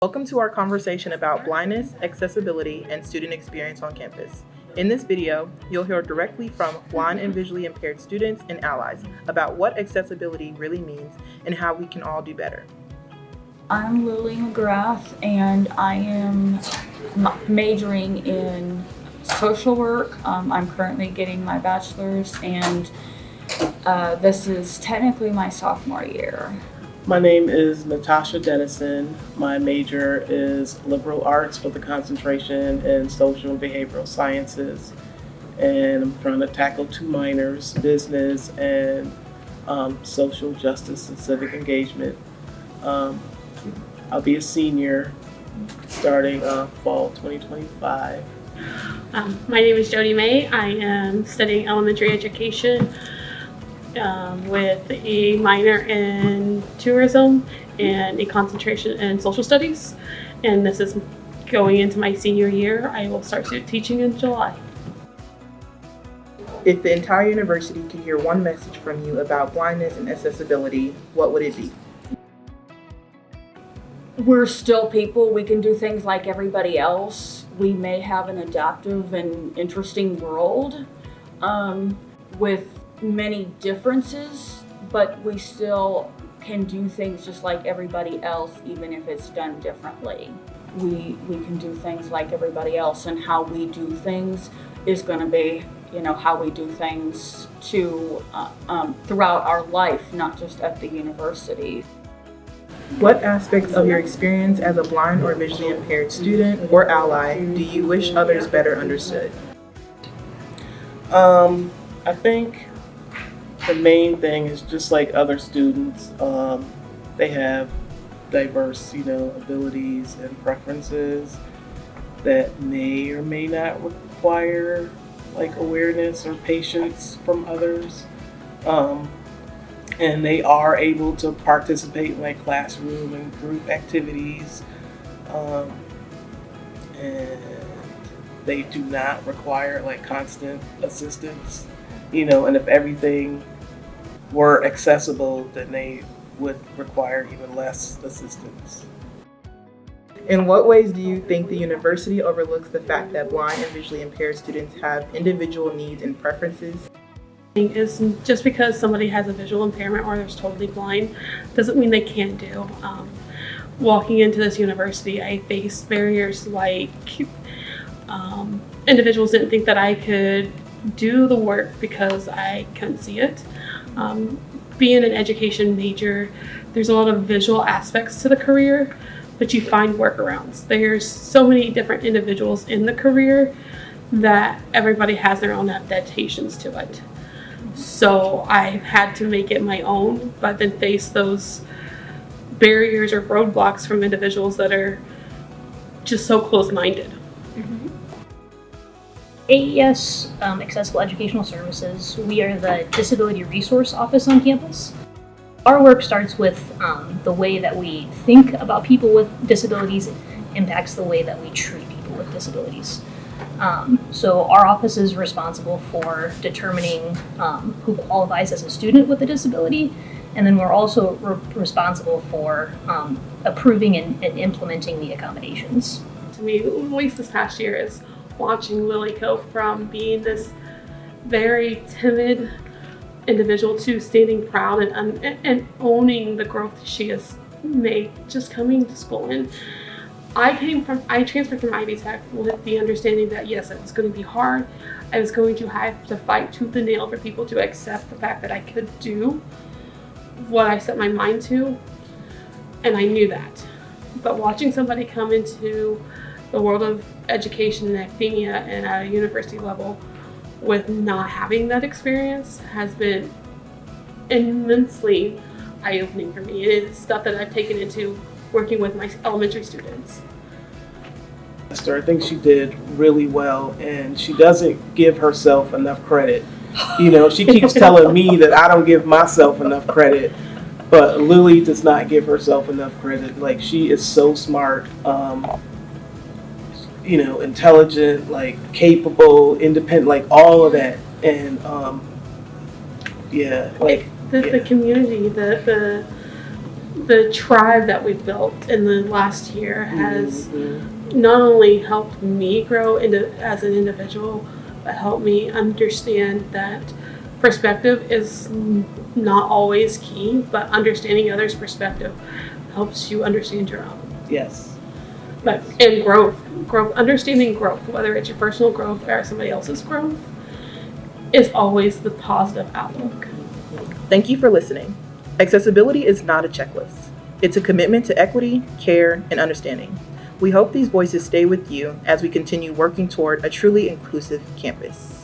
Welcome to our conversation about blindness, accessibility, and student experience on campus. In this video, you'll hear directly from blind and visually impaired students and allies about what accessibility really means and how we can all do better. I'm Lily McGrath, and I am majoring in social work. I'm currently getting my bachelor's, and this is technically my sophomore year. My name is Natasha Dennison. My major is liberal arts with a concentration in social and behavioral sciences. And I'm trying to tackle two minors, business and social justice and civic engagement. I'll be a senior starting fall 2025. My name is Jody May. I am studying elementary education with a minor in tourism and a concentration in social studies. And this is going into my senior year. I will start teaching in July. If the entire university could hear one message from you about blindness and accessibility, what would it be? We're still people. We can do things like everybody else. We may have an adaptive and interesting world with many differences, but we still can do things just like everybody else, even if it's done differently. We can do things like everybody else, and how we do things is going to be, how we do things throughout our life, not just at the university. What aspects of your experience as a blind or visually impaired student or ally do you wish others better understood? I think the main thing is just like other students, they have diverse, abilities and preferences that may or may not require like awareness or patience from others. And they are able to participate in like classroom and group activities. And they do not require like constant assistance, and if everything were accessible, then they would require even less assistance. In what ways do you think the university overlooks the fact that blind and visually impaired students have individual needs and preferences? Is just because somebody has a visual impairment or they're totally blind doesn't mean they can't do. Walking into this university, I faced barriers like individuals didn't think that I could do the work because I couldn't see it. Being an education major, there's a lot of visual aspects to the career, but you find workarounds. There's so many different individuals in the career that everybody has their own adaptations to it. So I've had to make it my own, but then face those barriers or roadblocks from individuals that are just so close-minded. AES Accessible Educational Services, we are the Disability Resource Office on campus. Our work starts with the way that we think about people with disabilities impacts the way that we treat people with disabilities. So our office is responsible for determining who qualifies as a student with a disability, and then we're also responsible for approving and implementing the accommodations. To me, at least this past year, is watching Lily go from being this very timid individual to standing proud and owning the growth she has made just coming to school. And I transferred from Ivy Tech with the understanding that yes, it was going to be hard. I was going to have to fight tooth and nail for people to accept the fact that I could do what I set my mind to, and I knew that. But watching somebody come into the world of education and academia and at a university level with not having that experience has been immensely eye-opening for me. It is stuff that I've taken into working with my elementary students. I think she did really well, and she doesn't give herself enough credit. She keeps telling me that I don't give myself enough credit, but Lily does not give herself enough credit. Like, she is so smart, intelligent, like capable, independent, like all of that. And the community, the the tribe that we've built in the last year has not only helped me grow as an individual, but helped me understand that perspective is not always key, but understanding others' perspective helps you understand your own. Yes. But and growth, understanding growth, whether it's your personal growth or somebody else's growth, is always the positive outlook. Thank you for listening. Accessibility is not a checklist. It's a commitment to equity, care, and understanding. We hope these voices stay with you as we continue working toward a truly inclusive campus.